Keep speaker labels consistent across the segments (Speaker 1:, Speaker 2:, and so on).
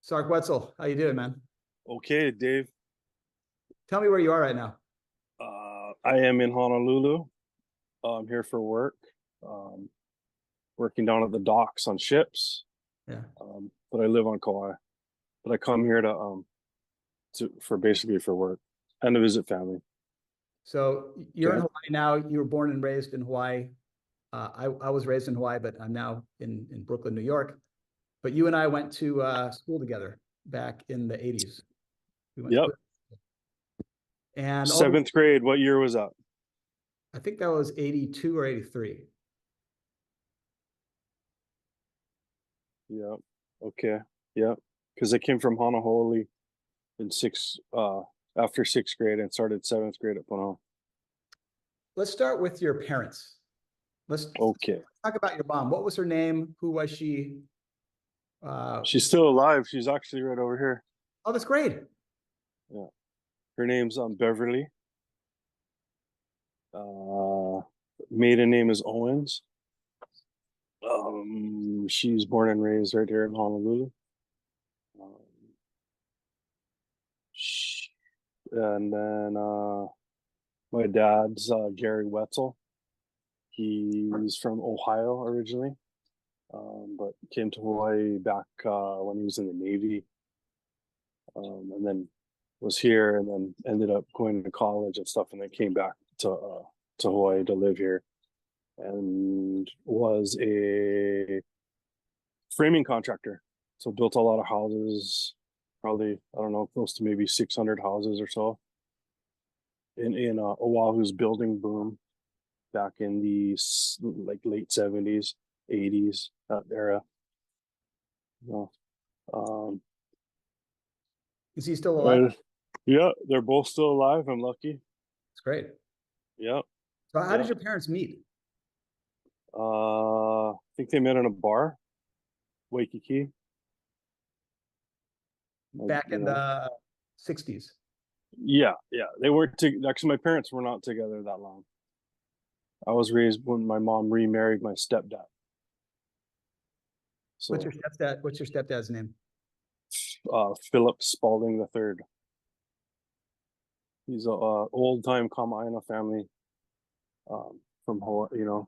Speaker 1: Sark Wetzel, how you doing, man?
Speaker 2: Okay, Dave.
Speaker 1: Tell me where you are right now.
Speaker 2: I am in Honolulu. I'm here for work, um, working down at the docks on ships.
Speaker 1: Yeah.
Speaker 2: But I live on Kauai. But I come here to for basically for work and to visit family.
Speaker 1: So you're in
Speaker 2: Okay.
Speaker 1: Hawaii now. You were born and raised in Hawaii. I was raised in Hawaii, but I'm now in Brooklyn, New York. But you and I went to school together back in the 80s. We went
Speaker 2: Yep.
Speaker 1: to and all the
Speaker 2: Seventh grade. What year was that?
Speaker 1: I think that was 82 or 83.
Speaker 2: Yep. Okay. Yep. Because I came from Honolulu in after sixth grade and started seventh grade at Punahou.
Speaker 1: Let's start with your parents. Let's
Speaker 2: Okay.
Speaker 1: talk about your mom. What was her name? Who was she?
Speaker 2: She's still alive. She's actually right over here.
Speaker 1: Oh, that's great.
Speaker 2: Yeah. Her name's Beverly. Uh, Maiden name is Owens. She's born and raised right here in Honolulu. Um, sh and then my dad's Gary Wetzel. He's from Ohio originally, but came to Hawaii back when he was in the Navy, and then was here, and then ended up going to college and stuff, and then came back to Hawaii to live here, and was a framing contractor. So built a lot of houses, probably, I don't know, close to maybe 600 houses or so in Oahu's building boom back in the like late 70s, 80s, that era. You know,
Speaker 1: Is he still alive?
Speaker 2: yeah, they're both still alive. I'm lucky.
Speaker 1: It's great.
Speaker 2: Yeah.
Speaker 1: So how did
Speaker 2: Yeah.
Speaker 1: your parents meet?
Speaker 2: I think they met in a bar, Waikiki. Like,
Speaker 1: Back in the 60s.
Speaker 2: yeah, yeah. They weren't actually, my parents were not together that long. I was raised when my mom remarried my stepdad.
Speaker 1: What's your
Speaker 2: So
Speaker 1: stepdad? What's your stepdad's name?
Speaker 2: Philip Spalding the third. He's a old time Kama'aina family, from Hawaii.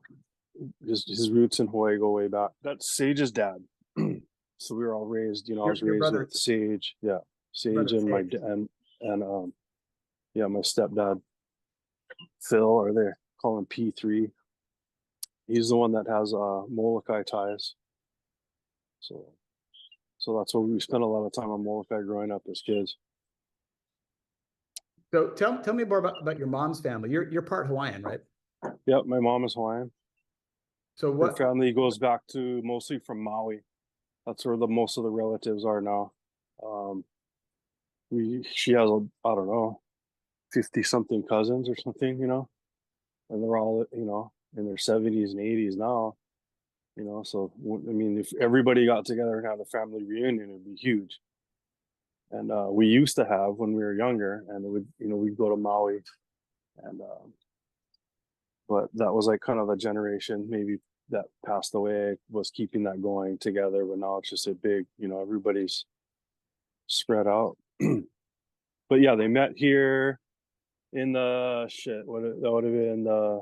Speaker 2: His roots in Hawaii go way back. That's Sage's dad. So we were all raised. I was
Speaker 1: Your
Speaker 2: raised
Speaker 1: brother,
Speaker 2: with Sage. Yeah, Sage
Speaker 1: brother
Speaker 2: and
Speaker 1: Sage.
Speaker 2: and yeah, my stepdad Phil, or they call him P3. He's the one that has Molokai ties. So that's what we spent a lot of time on Molokai growing up as kids.
Speaker 1: So tell me more about your mom's family. You're part Hawaiian, right?
Speaker 2: Yep, my mom is Hawaiian.
Speaker 1: So
Speaker 2: Her
Speaker 1: what?
Speaker 2: family goes back to mostly from Maui. That's where the most of the relatives are now. Um, she has I don't know, 50 something cousins or something, and they're all, in their 70s and 80s now, so I mean, if everybody got together and had a family reunion, it'd be huge. And we used to have when we were younger, and it would, we'd go to Maui, and but that was like kind of a generation maybe that passed away was keeping that going together, but now it's just a big, everybody's spread out. But yeah, they met here in the shit. That would have been the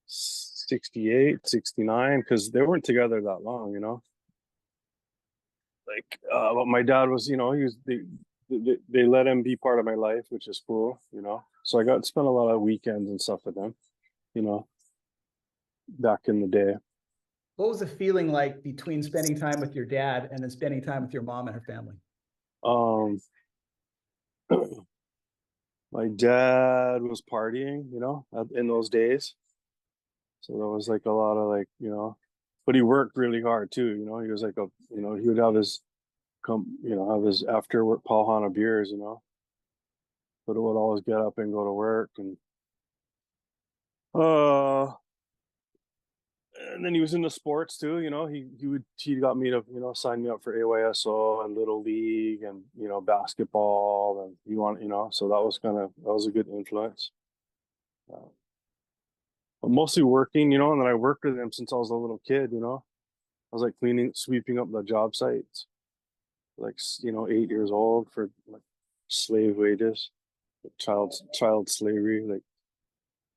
Speaker 2: 68, 69, because they weren't together that long. Like, but my dad was, he was they let him be part of my life, which is cool. So I got to spend a lot of weekends and stuff with them, you know, back in the day.
Speaker 1: What was the feeling like between spending time with your dad and then spending time with your mom and her family?
Speaker 2: Um, my dad was partying, in those days. So there was like a lot of like, but he worked really hard too. He was like he would have his have his after work Paul beers. But it would always get up and go to work, uh and then he was into sports too. He got me to sign me up for AYSO and Little League and basketball, and so that was a good influence. But mostly working, and then I worked with him since I was a little kid. I was like sweeping up the job sites, like 8 years old for like slave wages, child slavery, like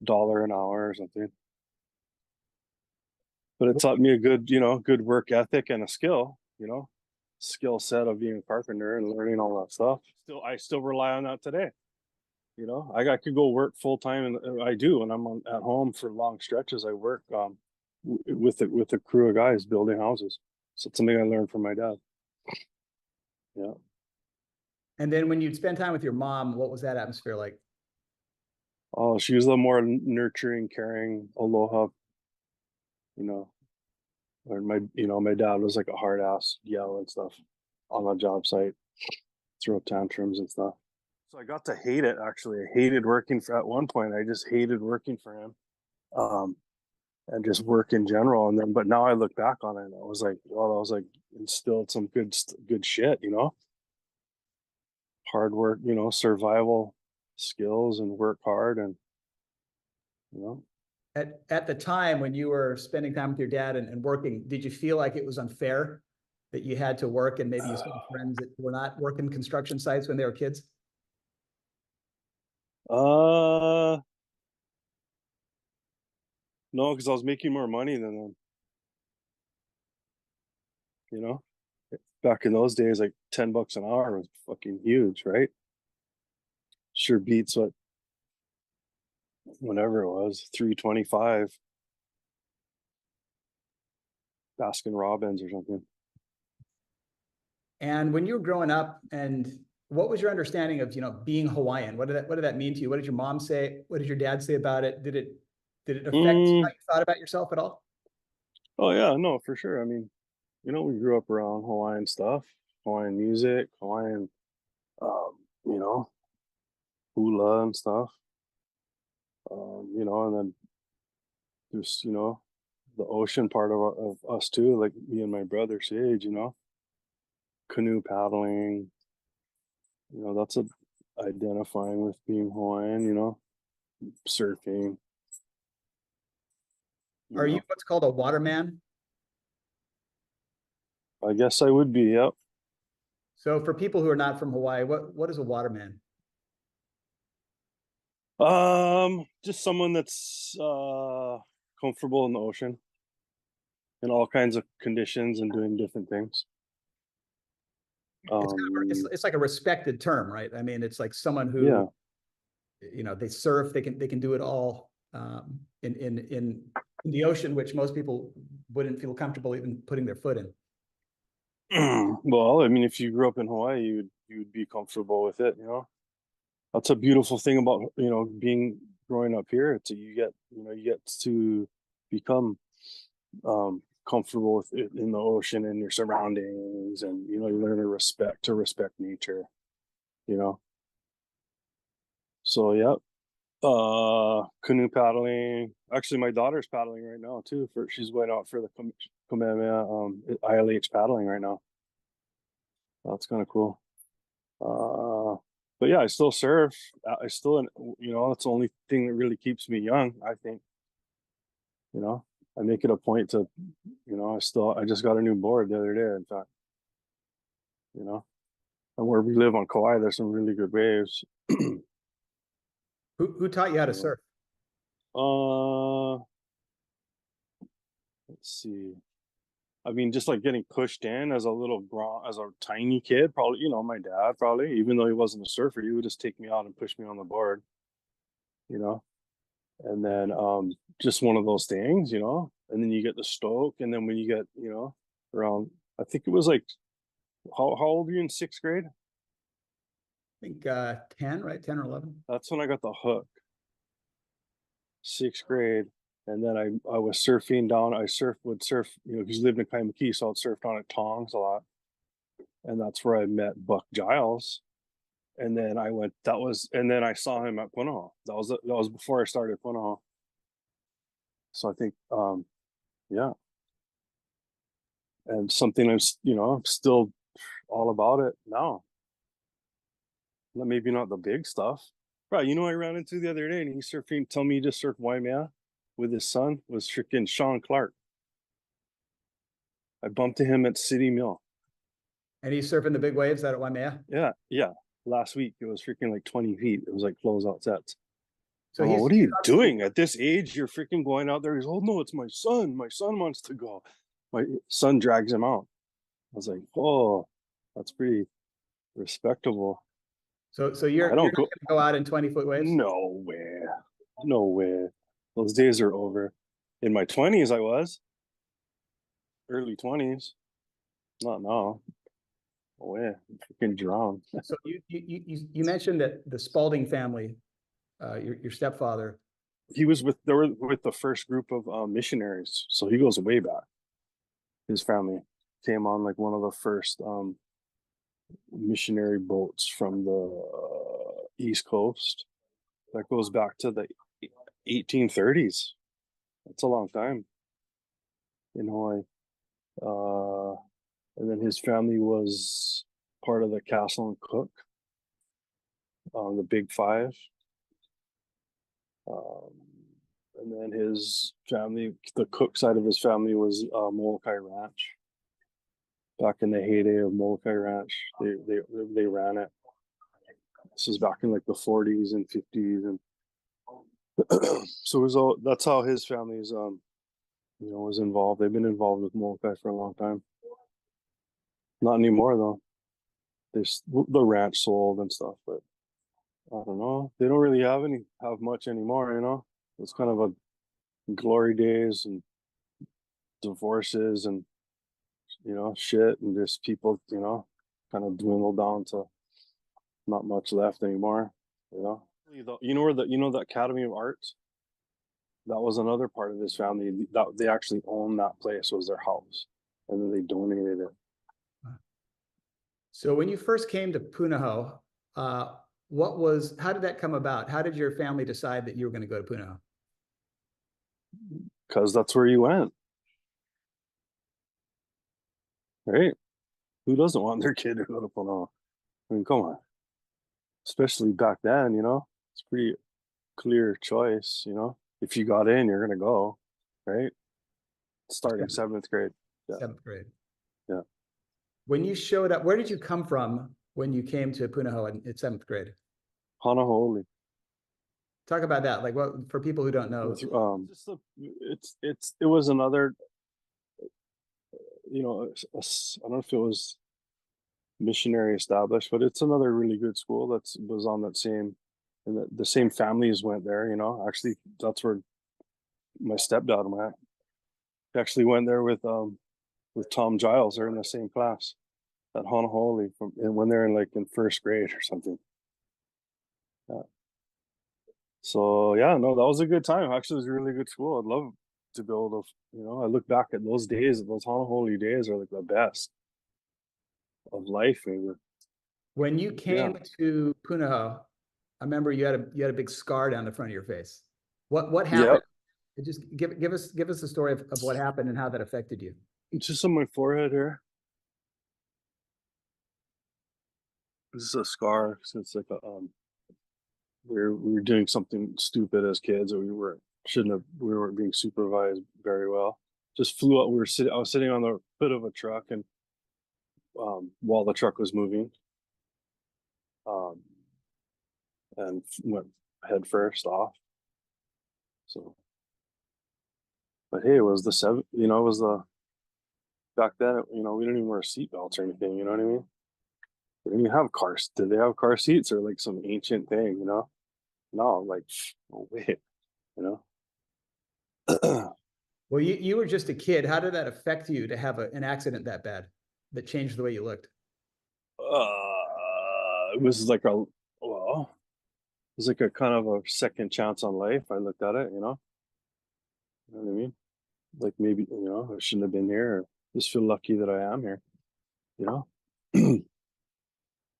Speaker 2: $1 an hour or something. But it taught me a good work ethic and a skill set of being a carpenter and learning all that stuff. I still rely on that today. I could go work full time, and I do. And at home for long stretches. I work with a crew of guys building houses. So it's something I learned from my dad. Yeah.
Speaker 1: And then when you'd spend time with your mom, what was that atmosphere like?
Speaker 2: Oh, she was a more nurturing, caring, aloha. You know, or my dad was like a hard ass, yell and stuff on the job site, throw tantrums and stuff. So I got to hate it. Actually, I hated working at one point. I just hated working for him. And just work in general. But now I look back on it, and I was like, well, I was like instilled some good shit, hard work, survival skills, and work hard, and you know.
Speaker 1: At the time when you were spending time with your dad and working, did you feel like it was unfair that you had to work and maybe you still have friends that were not working construction sites when they were kids?
Speaker 2: No, because I was making more money than them. Back in those days, like $10 an hour was fucking huge, right? Sure beats whatever it was, 325 Baskin Robbins or something.
Speaker 1: And when you were growing up, and what was your understanding of being Hawaiian? What did that mean to you? What did your mom say? What did your dad say about it? Did it affect how you thought about yourself at all?
Speaker 2: Oh yeah, no, for sure. I mean, we grew up around Hawaiian stuff, Hawaiian music, Hawaiian, you know, hula and stuff. And then there's, the ocean part of us too, like me and my brother Sage, canoe paddling, that's identifying with being Hawaiian, surfing.
Speaker 1: Are you what's called a waterman?
Speaker 2: I guess I would be, yep.
Speaker 1: So for people who are not from Hawaii, what is a waterman?
Speaker 2: Just someone that's comfortable in the ocean in all kinds of conditions and doing different things.
Speaker 1: It's like a respected term, right? I mean, it's like someone who,
Speaker 2: Yeah.
Speaker 1: they surf, they can do it all in the ocean, which most people wouldn't feel comfortable even putting their foot in.
Speaker 2: Well, I mean, if you grew up in Hawaii, you'd be comfortable with it, That's a beautiful thing about, growing up here. It's you get to become comfortable with it in the ocean and your surroundings, and you learn to respect nature, So yeah. Canoe paddling. Actually, my daughter's paddling right now too. She's going out for the Kamehameha ILH paddling right now. That's kind of cool. But yeah, I still surf. I still, that's the only thing that really keeps me young, I think. I make it a point to, I just got a new board the other day, in fact. And where we live on Kauai, there's some really good waves.
Speaker 1: Who taught you how to surf?
Speaker 2: Let's see. I mean, just like getting pushed in as a tiny kid, probably, my dad probably, even though he wasn't a surfer, he would just take me out and push me on the board, and then just one of those things, and then you get the stoke, and then when you get, around, I think it was like, how old were you in 6th grade?
Speaker 1: I think 10, right? 10 or 11.
Speaker 2: That's when I got the hook. 6th grade. And then I was surfing down. Would surf, because you lived in Kaimaki, so I'd surf down at Tongs a lot. And that's where I met Buck Giles. And then and then I saw him at Punahou. That was before I started Punahou. So I think, yeah. And something I'm still all about it now. Maybe not the big stuff. Right, I ran into the other day, and he's surfing, telling me he just surfed Waimea with his son, was freaking Sean Clark. I bumped into him at City Mill.
Speaker 1: And he's surfing the big waves out at Waimea.
Speaker 2: Yeah, yeah. Last week it was freaking like 20 feet. It was like closeout sets.
Speaker 1: So
Speaker 2: Oh,
Speaker 1: he's
Speaker 2: what are you doing at this age? You're freaking going out there. He's, oh no, it's my son. My son wants to go. My son drags him out. I was like, oh, that's pretty respectable.
Speaker 1: so
Speaker 2: I
Speaker 1: you're
Speaker 2: don't
Speaker 1: not
Speaker 2: go.
Speaker 1: gonna go out in 20-foot waves?
Speaker 2: No way. No way. Those days are over. In my 20s, I was. Early 20s. Not now. No way. I freaking drown.
Speaker 1: So you mentioned that the Spalding family, your stepfather.
Speaker 2: He was with they were with the first group of missionaries, so he goes way back. His family came on like one of the first missionary boats from the East Coast. That goes back to the 1830s. That's a long time in Hawaii. And then his family was part of the Castle and Cook, the Big Five. Um, and then his family, the Cook side of his family was Molokai Ranch. Back in the heyday of Molokai Ranch, they ran it. This is back in like the 40s and 50s, and so it was all. That's how his family's was involved. They've been involved with Molokai for a long time. Not anymore though. The ranch sold and stuff, but I don't know. They don't really have much anymore. It's kind of a glory days and divorces and shit, and just people kind of dwindle down to not much left anymore. Where the Academy of Arts, that was another part of his family that they actually owned. That place was their house, and then they donated it.
Speaker 1: So when you first came to Punahou, how did that come about? How did your family decide that you were going to go to Punahou?
Speaker 2: Because that's where you went, right? Who doesn't want their kid to go to Punahou? I mean, come on. Especially back then, it's pretty clear choice. If you got in, you're gonna go, right? Starting 7th grade. Yeah.
Speaker 1: 7th grade.
Speaker 2: Yeah.
Speaker 1: When you showed up, where did you come from when you came to Punahou in 7th grade?
Speaker 2: Honolulu.
Speaker 1: Talk about that. Like, what for people who don't know?
Speaker 2: It was another. I don't know if it was missionary established, but it's another really good school that was on that same, and the same families went there. Actually, that's where my stepdad went. He actually went there with Tom Giles. They're in the same class at Honolulu and when they're in 1st grade or something. Yeah. So yeah, no, that was a good time. Actually, it was a really good school. I'd love to be able to, I look back at those days. Those Honolulu days are like the best of life, maybe.
Speaker 1: When you came to Punahou, I remember you had a big scar down the front of your face. What happened? Yep. Just give us the story of what happened and how that affected you.
Speaker 2: It's just on my forehead here. This is a scar. So it's like we were doing something stupid as kids, or we weren't being supervised very well. Just flew out. I was sitting on the hood of a truck, and while the truck was moving, and went head first off. So, but hey, it was the seven. It was the back then. We didn't even wear seatbelts or anything. You know what I mean? They didn't even have cars. Did they have car seats or like some ancient thing? No, like no way.
Speaker 1: Well, you were just a kid. How did that affect you to have an accident that bad that changed the way you looked?
Speaker 2: It was like it was like a kind of a second chance on life. I looked at it, you know what I mean? Like maybe, I shouldn't have been here. Or just feel lucky that I am here,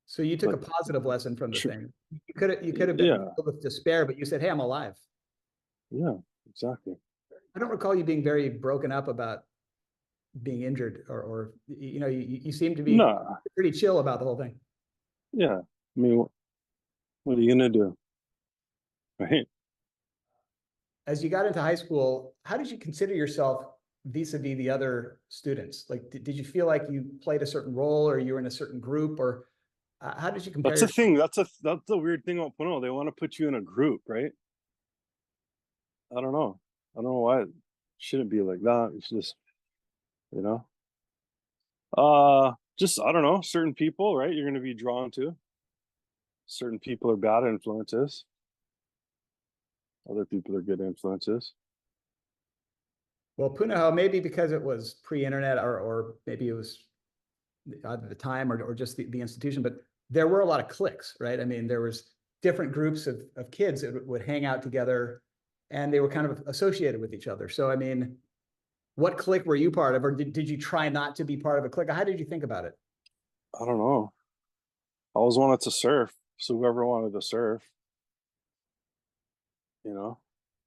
Speaker 1: So you took a positive lesson from the thing. You could have been filled with despair, but you said, "Hey, I'm alive."
Speaker 2: Yeah, exactly.
Speaker 1: I don't recall you being very broken up about being injured, or you seem to be pretty chill about the whole thing.
Speaker 2: Yeah, I mean, what are you gonna do, right?
Speaker 1: As you got into high school, how did you consider yourself vis-a-vis the other students? Like, did you feel like you played a certain role, or you were in a certain group, or how did you compare?
Speaker 2: That's the thing. That's the weird thing about Punahou. They want to put you in a group, right? I don't know. I don't know why it shouldn't be like that. It's just, you know, just I don't know. Certain people, right? You're going to be drawn to. Certain people are bad influences. Other people are good influences.
Speaker 1: Well, Punahou, maybe because it was pre-internet, or maybe it was either the time, or just the institution, but there were a lot of cliques, right? I mean, there was different groups of kids that would hang out together, and they were kind of associated with each other. So, I mean, what clique were you part of, or did you try not to be part of a clique? How did you think about it?
Speaker 2: I don't know. I always wanted to surf, so whoever wanted to surf, you know.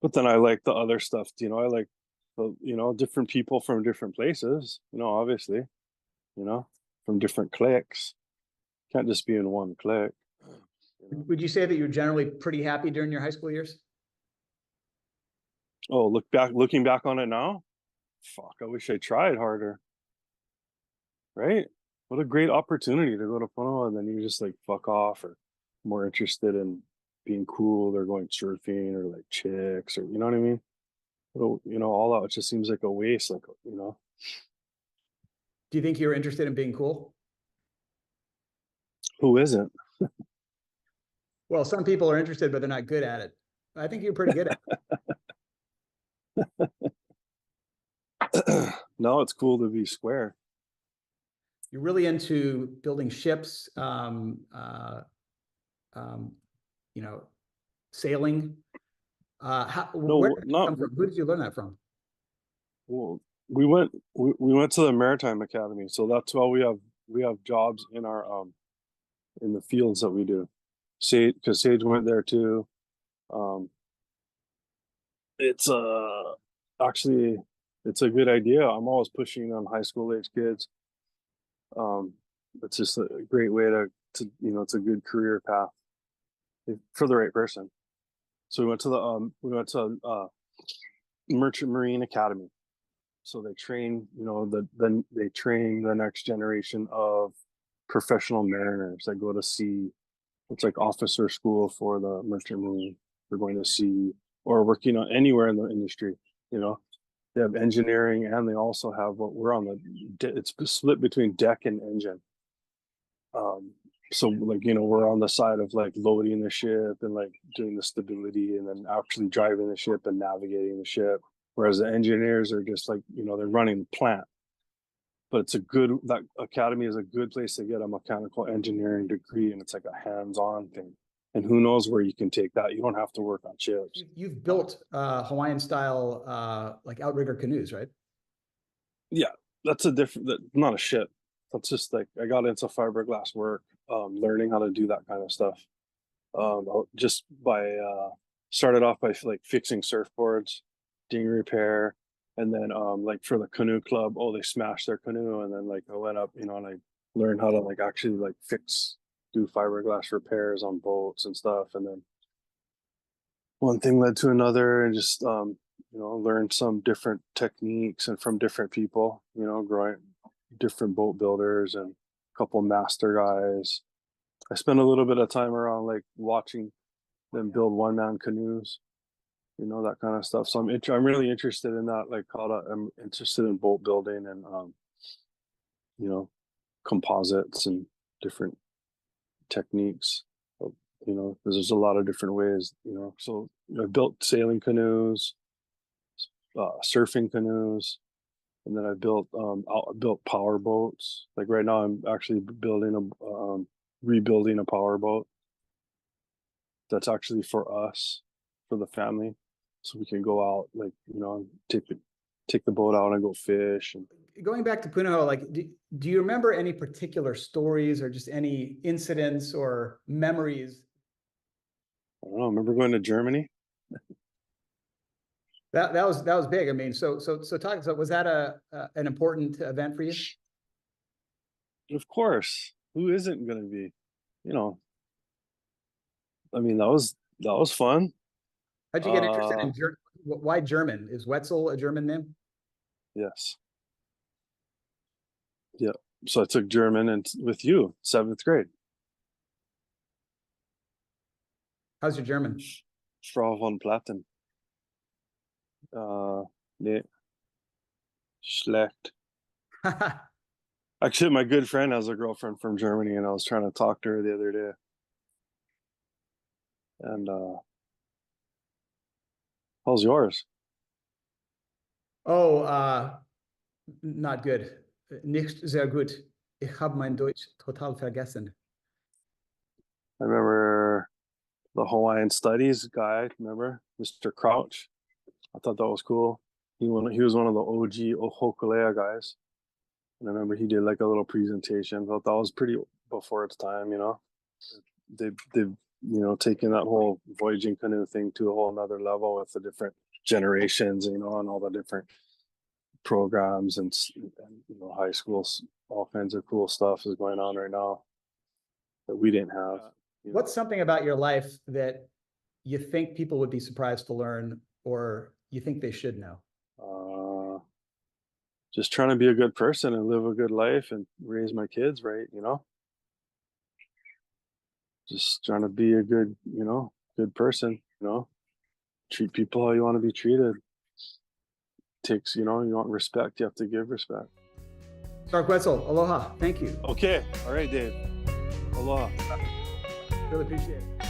Speaker 2: But then I like the other stuff, you know. I like the, you know, different people from different places, you know, obviously, you know, from different cliques. Can't just be in one clique. You know?
Speaker 1: Would you say that you're generally pretty happy during your high school years?
Speaker 2: Oh, looking back on it now, fuck, I wish I tried harder. Right? What a great opportunity to go to Punahou, and then you just like fuck off, or more interested in being cool, or going surfing, or like chicks, or you know what I mean? You know, all that, it just seems like a waste, like, you know.
Speaker 1: Do you think you were interested in being cool?
Speaker 2: Who isn't?
Speaker 1: Well, some people are interested, but they're not good at it. I think you're pretty good at it.
Speaker 2: No, it's cool to be square.
Speaker 1: You're really into building ships, you know, sailing. Where
Speaker 2: No,
Speaker 1: did you
Speaker 2: not
Speaker 1: come from? Who did you learn that from?
Speaker 2: well. We went to the Maritime Academy, so that's why we have jobs in the fields that we do. Sage, because Sage went there too. Um, it's actually it's a good idea. I'm always pushing on high school age kids. Um, it's just a great way to you know, it's a good career path for the right person. So we went to Merchant Marine Academy. So they train, you know, then they train the next generation of professional mariners that go to sea. It's like officer school for the merchant marine. They're going to sea or working on anywhere in the industry. You know, they have engineering, and they also have what we're on it's split between deck and engine. So like, you know, we're on the side of like loading the ship and like doing the stability, and then actually driving the ship and navigating the ship. Whereas the engineers are just like, you know, they're running the plant. But that academy is a good place to get a mechanical engineering degree, and it's like a hands-on thing. And who knows where you can take that? You don't have to work on ships.
Speaker 1: You've built Hawaiian style like outrigger canoes, right?
Speaker 2: Yeah, that's not a ship. That's just like, I got into fiberglass work, learning how to do that kind of stuff. Just by started off by like fixing surfboards, dinghy repair, and then like for the canoe club, oh, they smashed their canoe, and then like I went up, you know, and I learned how to like actually like do fiberglass repairs on boats and stuff, and then one thing led to another, and just you know, learned some different techniques and from different people, you know, growing different boat builders and a couple master guys. I spent a little bit of time around like watching them build one-man canoes, you know, that kind of stuff. So I'm really interested in that. Like, I'm interested in boat building, and you know, composites and different techniques. You know, because there's a lot of different ways. You know, so I built sailing canoes, surfing canoes, and then I built power boats. Like right now, I'm actually rebuilding a power boat that's actually for us, for the family, so we can go out, like, you know, take the boat out and go fish. And
Speaker 1: Going back to Punahou, like, do you remember any particular stories, or just any incidents or memories?
Speaker 2: I don't know. I remember going to Germany.
Speaker 1: That was big. I mean, so talk. So was that an important event for you?
Speaker 2: Of course, who isn't going to be? You know, I mean, that was fun.
Speaker 1: How'd you get interested
Speaker 2: Uh,
Speaker 1: in Why German? Is Wetzel a German name?
Speaker 2: Yes. Yeah. So I took German and with you, 7th grade.
Speaker 1: How's your German?
Speaker 2: Frau von Platten. Nee, schlecht. Actually, my good friend has a girlfriend from Germany, and I was trying to talk to her the other day. And how's yours?
Speaker 1: Oh, not good. Nicht sehr gut. Ich habe mein Deutsch total vergessen.
Speaker 2: I remember the Hawaiian Studies guy. Remember Mr. Crouch? I thought that was cool. He was one of the OG Ohokulea guys, and I remember he did like a little presentation. Thought that was pretty before its time. You know, they've taken that whole voyaging canoe thing to a whole another level with the different generations. You know, and all the different programs and high schools. All kinds of cool stuff is going on right now that we didn't have.
Speaker 1: What's something about your life that you think people would be surprised to learn, or you think they should know?
Speaker 2: Just trying to be a good person and live a good life and raise my kids right, just trying to be a good person, treat people how you want to be treated. Takes, you want respect, you have to give respect.
Speaker 1: Sark Wetzel, aloha. Thank you.
Speaker 2: Okay. All right, Dave. Aloha.
Speaker 1: Really appreciate it.